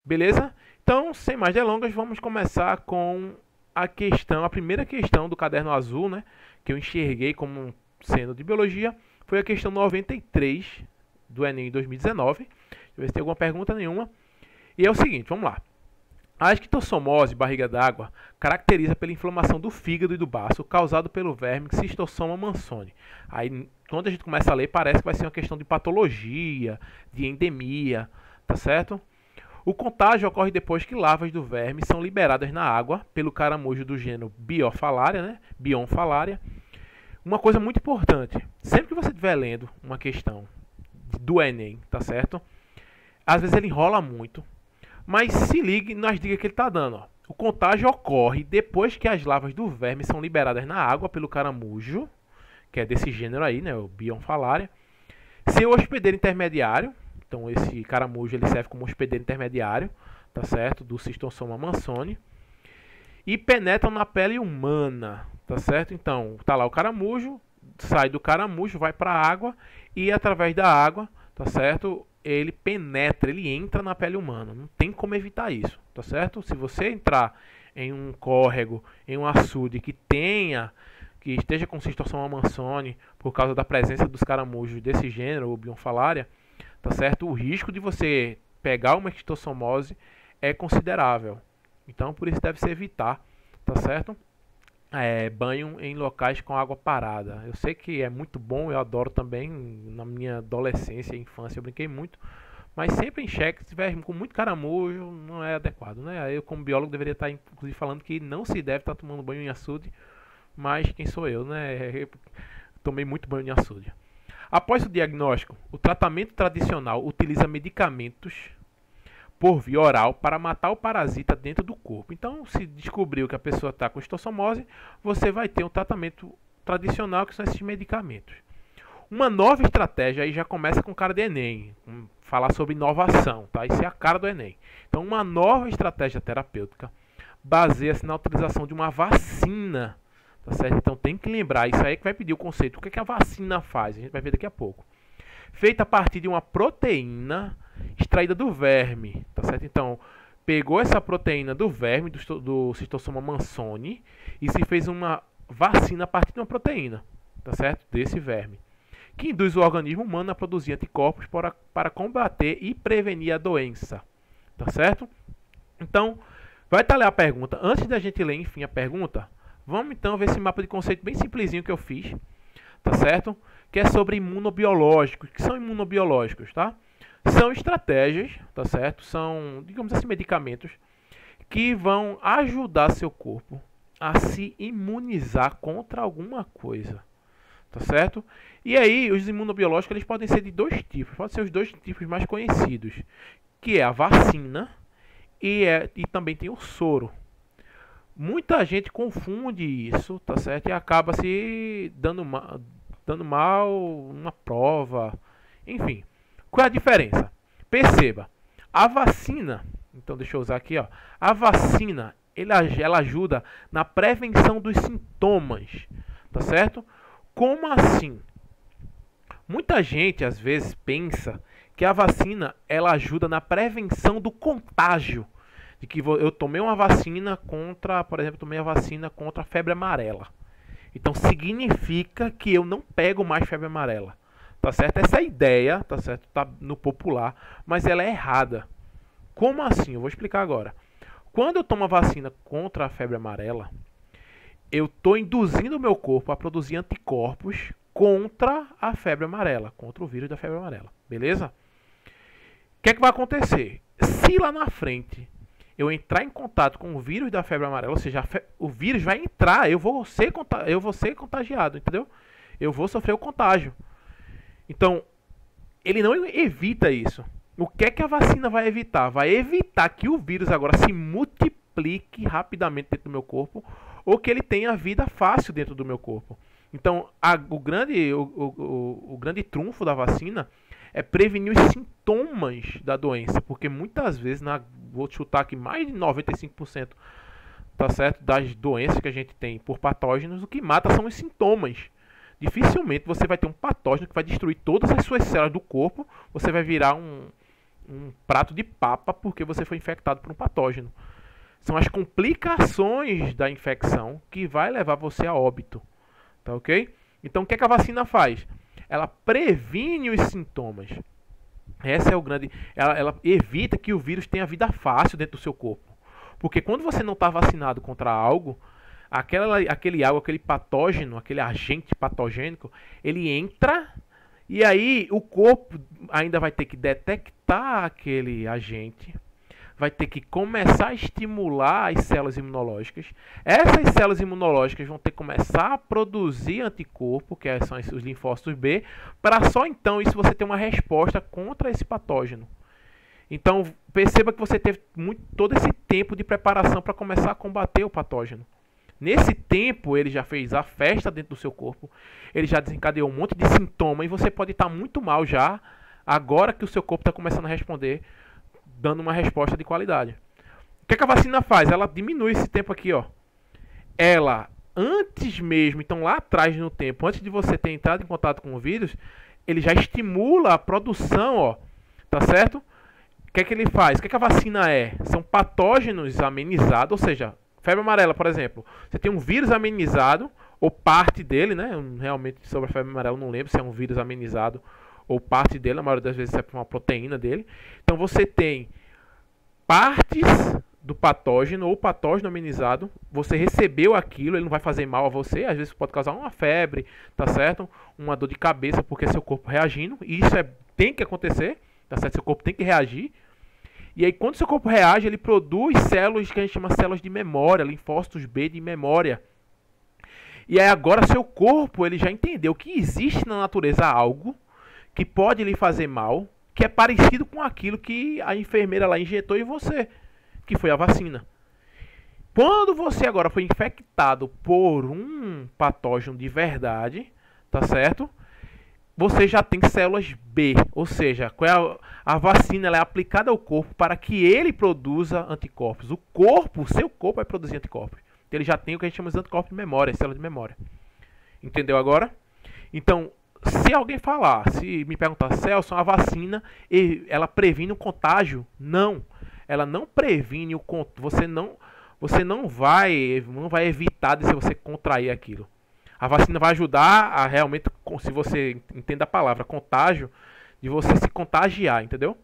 Beleza? Então, sem mais delongas, vamos começar com a primeira questão do caderno azul, né, que eu enxerguei como sendo de biologia, foi a questão 93 do Enem 2019. Deixa eu ver se tem alguma pergunta nenhuma. E é o seguinte, vamos lá. A esquistossomose, barriga d'água, caracteriza pela inflamação do fígado e do baço causado pelo verme Schistossoma mansoni. Aí, quando a gente começa a ler, parece que vai ser uma questão de patologia, de endemia, tá certo? O contágio ocorre depois que larvas do verme são liberadas na água pelo caramujo do gênero Bionfalaria, né? Bionfalaria. Uma coisa muito importante, sempre que você estiver lendo uma questão do Enem, tá certo? Às vezes ele enrola muito, mas se ligue nas dicas que ele está dando. Ó. O contágio ocorre depois que as larvas do verme são liberadas na água pelo caramujo, que é desse gênero aí, né, o Bionfalaria. Seu hospedeiro intermediário, então esse caramujo ele serve como hospedeiro intermediário, tá certo, do Schistossoma mansoni. E penetram na pele humana, tá certo? Então, tá lá o caramujo, sai do caramujo, vai para a água e através da água, tá certo? Ele penetra, ele entra na pele humana. Não tem como evitar isso, tá certo? Se você entrar em um córrego, em um açude que esteja com Schistossoma mansoni, por causa da presença dos caramujos desse gênero, o Bionfalaria, tá certo? O risco de você pegar uma esquistossomose é considerável. Então, por isso deve se evitar, tá certo? Banho em locais com água parada. Eu sei que é muito bom, eu adoro também. Na minha adolescência e infância eu brinquei muito, mas sempre em xeque, se tiver com muito caramujo, não é adequado, né? Eu, como biólogo, deveria estar inclusive falando que não se deve estar tomando banho em açude, mas quem sou eu, né? Eu tomei muito banho em açude. Após o diagnóstico, o tratamento tradicional utiliza medicamentos por via oral para matar o parasita dentro do corpo. Então, se descobriu que a pessoa está com esquistossomose, você vai ter um tratamento tradicional, que são esses medicamentos. Uma nova estratégia, aí já começa com cara de Enem, falar sobre inovação, tá? Isso é a cara do Enem. Então, uma nova estratégia terapêutica baseia-se na utilização de uma vacina, tá certo? Então, tem que lembrar, isso aí que vai pedir o conceito. O que a vacina faz? A gente vai ver daqui a pouco. Feita a partir de uma proteína extraída do verme, tá certo? Então, pegou essa proteína do verme, do Schistossoma mansoni, e se fez uma vacina a partir de uma proteína, tá certo? Desse verme, que induz o organismo humano a produzir anticorpos para combater e prevenir a doença, tá certo? Então, vai estar lá a pergunta. Antes da gente ler, enfim, a pergunta, vamos então ver esse mapa de conceito bem simplesinho que eu fiz, tá certo? Que é sobre imunobiológicos. O que são imunobiológicos, tá? São estratégias, tá certo? São, digamos assim, medicamentos que vão ajudar seu corpo a se imunizar contra alguma coisa, tá certo? E aí, os imunobiológicos eles podem ser de dois tipos, podem ser os dois tipos mais conhecidos, que é a vacina e também tem o soro. Muita gente confunde isso, tá certo? E acaba se dando mal numa prova, enfim. Qual é a diferença? Perceba, a vacina, então deixa eu usar aqui, ó, a vacina, ela ajuda na prevenção dos sintomas, tá certo? Como assim? Muita gente às vezes pensa que a vacina ela ajuda na prevenção do contágio, de que eu tomei uma vacina contra, por exemplo, tomei a vacina contra a febre amarela. Então significa que eu não pego mais febre amarela. Tá certo? Essa ideia, tá certo? Tá no popular, mas ela é errada. Como assim? Eu vou explicar agora. Quando eu tomo a vacina contra a febre amarela, eu estou induzindo o meu corpo a produzir anticorpos contra a febre amarela, contra o vírus da febre amarela. Beleza? O que é que vai acontecer? Se lá na frente eu entrar em contato com o vírus da febre amarela, ou seja, o vírus vai entrar, eu vou ser contagiado, entendeu? Eu vou sofrer o contágio. Então, ele não evita isso. O que é que a vacina vai evitar? Vai evitar que o vírus agora se multiplique rapidamente dentro do meu corpo ou que ele tenha vida fácil dentro do meu corpo. Então, o grande trunfo da vacina é prevenir os sintomas da doença, porque muitas vezes, vou chutar aqui, mais de 95%, tá certo, das doenças que a gente tem por patógenos, o que mata são os sintomas. Dificilmente você vai ter um patógeno que vai destruir todas as suas células do corpo, você vai virar um prato de papa porque você foi infectado por um patógeno. São as complicações da infecção que vai levar você a óbito, tá ok? Então o que é que a vacina faz? Ela previne os sintomas. Essa é o grande. Ela evita que o vírus tenha vida fácil dentro do seu corpo. Porque quando você não está vacinado contra algo, aquele algo, aquele patógeno, aquele agente patogênico, ele entra e aí o corpo ainda vai ter que detectar aquele agente, vai ter que começar a estimular as células imunológicas. Essas células imunológicas vão ter que começar a produzir anticorpo, que são os linfócitos B, para só então isso você ter uma resposta contra esse patógeno. Então perceba que você teve todo esse tempo de preparação para começar a combater o patógeno. Nesse tempo ele já fez a festa dentro do seu corpo, ele já desencadeou um monte de sintoma e você pode estar muito mal já, agora que o seu corpo está começando a responder, dando uma resposta de qualidade. O que é que a vacina faz? Ela diminui esse tempo aqui, ó. Ela, antes mesmo, então lá atrás no tempo, antes de você ter entrado em contato com o vírus, ele já estimula a produção, ó, tá certo? O que é que ele faz? O que é que a vacina é? São patógenos amenizados, ou seja, febre amarela, por exemplo. Você tem um vírus amenizado, ou parte dele, né? Realmente sobre a febre amarela eu não lembro se é um vírus amenizado ou parte dele, a maioria das vezes é uma proteína dele. Então você tem partes do patógeno ou patógeno amenizado, você recebeu aquilo, ele não vai fazer mal a você, às vezes pode causar uma febre, tá certo? Uma dor de cabeça porque é seu corpo reagindo, e isso tem que acontecer, tá certo? Seu corpo tem que reagir. E aí quando seu corpo reage, ele produz células que a gente chama de células de memória, linfócitos B de memória. E aí agora seu corpo, ele já entendeu que existe na natureza algo que pode lhe fazer mal, que é parecido com aquilo que a enfermeira lá injetou em você, que foi a vacina. Quando você agora foi infectado por um patógeno de verdade, tá certo? Você já tem células B, ou seja, a vacina ela é aplicada ao corpo para que ele produza anticorpos. O seu corpo vai produzir anticorpos. Ele já tem o que a gente chama de anticorpos de memória, células de memória. Entendeu agora? Então, se alguém falar, se me perguntar, Celso, a vacina, ela previne o contágio? Não. Ela não previne o contágio. Você não vai evitar de você contrair aquilo. A vacina vai ajudar a realmente, se você entende a palavra contágio, de você se contagiar, entendeu?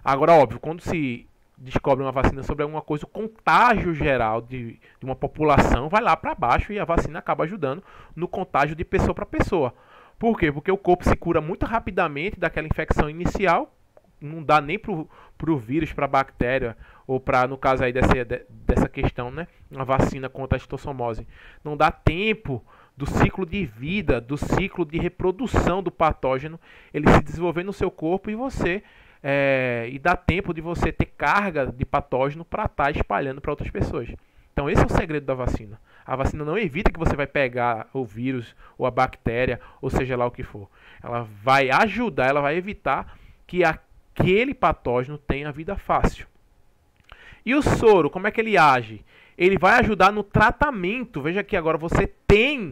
Agora, óbvio, quando se descobre uma vacina sobre alguma coisa, o contágio geral de uma população vai lá para baixo e a vacina acaba ajudando no contágio de pessoa para pessoa. Por quê? Porque o corpo se cura muito rapidamente daquela infecção inicial, não dá nem pro vírus, para a bactéria, ou para, no caso aí dessa questão, né, uma vacina contra a estossomose. Não dá tempo do ciclo de vida, do ciclo de reprodução do patógeno, ele se desenvolver no seu corpo e dá tempo de você ter carga de patógeno para estar espalhando para outras pessoas. Então esse é o segredo da vacina. A vacina não evita que você vai pegar o vírus ou a bactéria, ou seja lá o que for. Ela vai ajudar, ela vai evitar que aquele patógeno tenha vida fácil. E o soro, como é que ele age? Ele vai ajudar no tratamento. Veja que agora você tem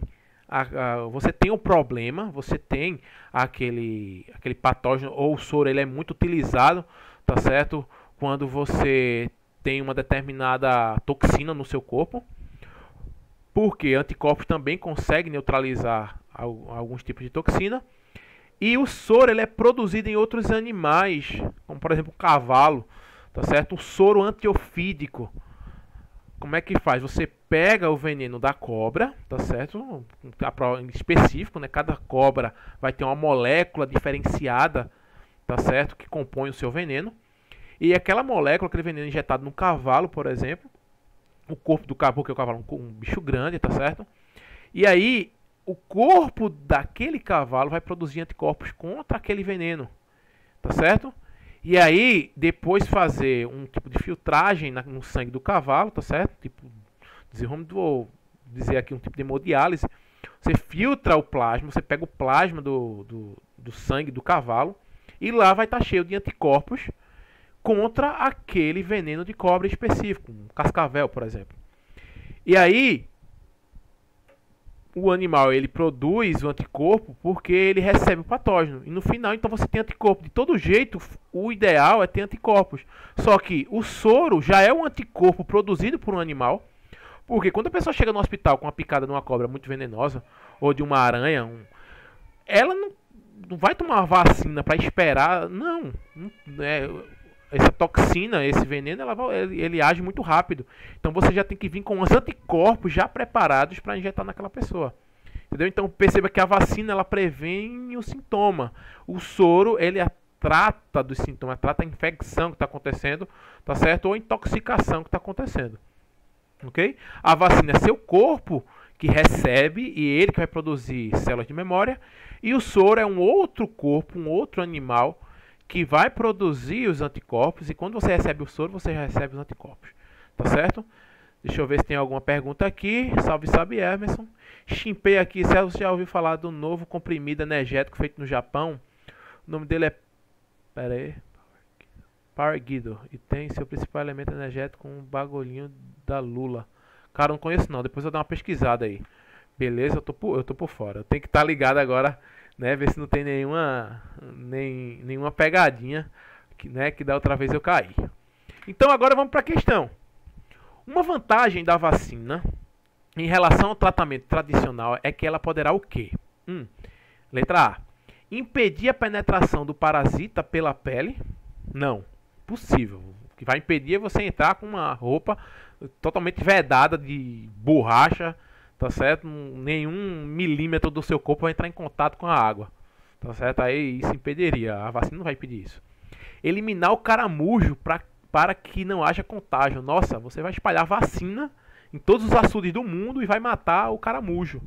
o problema, você tem aquele patógeno, ou o soro ele é muito utilizado, tá certo? Quando você tem uma determinada toxina no seu corpo. Porque anticorpos também conseguem neutralizar alguns tipos de toxina. E o soro ele é produzido em outros animais, como por exemplo o cavalo, tá certo? O soro antiofídico. Como é que faz? Você pega o veneno da cobra, tá certo? Em específico, né? Cada cobra vai ter uma molécula diferenciada, tá certo? Que compõe o seu veneno. E aquela molécula, aquele veneno injetado no cavalo, por exemplo, o corpo do cavalo, porque o cavalo é um bicho grande, tá certo? E aí, o corpo daquele cavalo vai produzir anticorpos contra aquele veneno, tá certo? E aí, depois fazer um tipo de filtragem no sangue do cavalo, tá certo? Tipo, vou dizer aqui um tipo de hemodiálise. Você filtra o plasma, você pega o plasma do sangue do cavalo e lá vai estar cheio de anticorpos contra aquele veneno de cobra específico, um cascavel, por exemplo. E aí, o animal ele produz o anticorpo porque ele recebe o patógeno. E no final, então, você tem anticorpo. De todo jeito, o ideal é ter anticorpos. Só que o soro já é um anticorpo produzido por um animal. Porque quando a pessoa chega no hospital com uma picada de uma cobra muito venenosa, ou de uma aranha, ela não vai tomar uma vacina para esperar. Não. Essa toxina, esse veneno, ele age muito rápido. Então você já tem que vir com os anticorpos já preparados para injetar naquela pessoa. Entendeu? Então perceba que a vacina ela previne o sintoma. O soro ele trata dos sintomas, trata a infecção que está acontecendo, tá certo? Ou a intoxicação que está acontecendo. Ok? A vacina é seu corpo que recebe e ele que vai produzir células de memória. E o soro é um outro corpo, um outro animal que vai produzir os anticorpos. E quando você recebe o soro, você já recebe os anticorpos. Tá certo? Deixa eu ver se tem alguma pergunta aqui. Salve, salve, Emerson. Chimpei aqui. Você já ouviu falar do novo comprimido energético feito no Japão? O nome dele é... Pera aí. Power Guido. E tem seu principal elemento energético um bagulhinho da Lula. Cara, não conheço não. Depois eu dou uma pesquisada aí. Beleza? Eu tô por fora. Eu tenho que estar ligado agora, né? Ver se não tem nenhuma pegadinha que da outra vez eu caí. Então agora vamos para a questão. Uma vantagem da vacina em relação ao tratamento tradicional é que ela poderá o quê? Letra A. Impedir a penetração do parasita pela pele? Não. Possível. O que vai impedir é você entrar com uma roupa totalmente vedada de borracha, tá certo? Nenhum milímetro do seu corpo vai entrar em contato com a água, tá certo? Aí isso impediria. A vacina não vai impedir isso. Eliminar o caramujo para que não haja contágio. Nossa, você vai espalhar vacina em todos os açudes do mundo e vai matar o caramujo,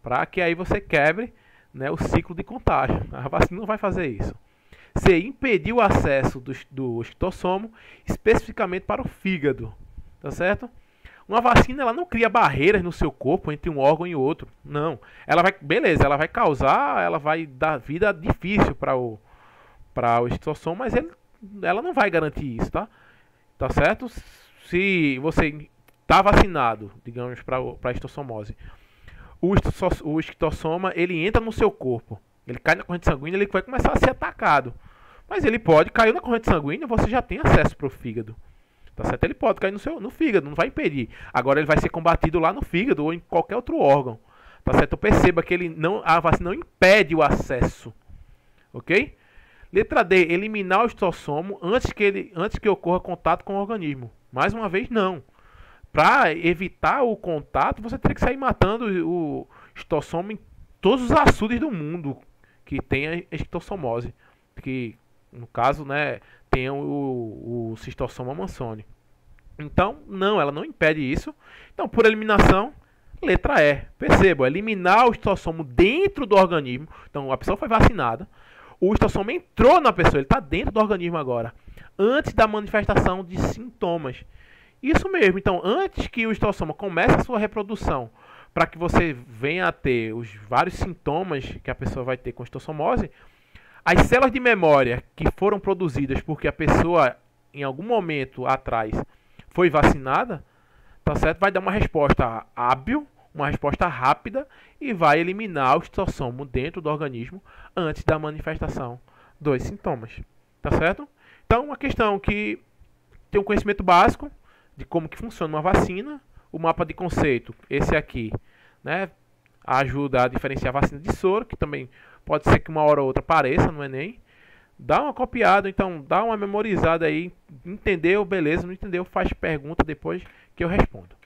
para que aí você quebre, né, o ciclo de contágio. A vacina não vai fazer isso. C. Impedir o acesso do esquitossomo especificamente para o fígado, tá certo? Uma vacina ela não cria barreiras no seu corpo entre um órgão e outro, não. Ela vai causar, ela vai dar vida difícil para o esquitossomo, mas ela não vai garantir isso, tá? Tá certo? Se você está vacinado, digamos, para a esquistossomose, o esquistossoma ele entra no seu corpo, ele cai na corrente sanguínea, ele vai começar a ser atacado. Mas ele pode cair na corrente sanguínea, você já tem acesso para o fígado. Tá certo? Ele pode cair no fígado, não vai impedir. Agora ele vai ser combatido lá no fígado ou em qualquer outro órgão. Tá certo? Então perceba que a vacina não impede o acesso. Ok? Letra D. Eliminar o esquitossomo antes que ocorra contato com o organismo. Mais uma vez, não. Para evitar o contato, você teria que sair matando o esquitossomo em todos os açudes do mundo que tem a esquistossomose. Que, no caso, né, tem o Cistossoma mansoni. Então, não, ela não impede isso. Então, por eliminação, letra E. Perceba, eliminar o esquitossomo dentro do organismo. Então, a pessoa foi vacinada. O esquitossomo entrou na pessoa, ele está dentro do organismo agora. Antes da manifestação de sintomas. Isso mesmo. Então, antes que o esquitossomo comece a sua reprodução, para que você venha a ter os vários sintomas que a pessoa vai ter com esquistossomose, as células de memória que foram produzidas porque a pessoa, em algum momento atrás, foi vacinada, tá certo? Vai dar uma resposta hábil, uma resposta rápida e vai eliminar o esquitossomo dentro do organismo antes da manifestação dos sintomas, tá certo? Então, uma questão que tem um conhecimento básico de como que funciona uma vacina, o mapa de conceito, esse aqui, né? Ajuda a diferenciar a vacina de soro, que também pode ser que uma hora ou outra apareça no Enem. Dá uma copiada, então dá uma memorizada aí. Entendeu? Beleza. Não entendeu? Faz pergunta depois que eu respondo.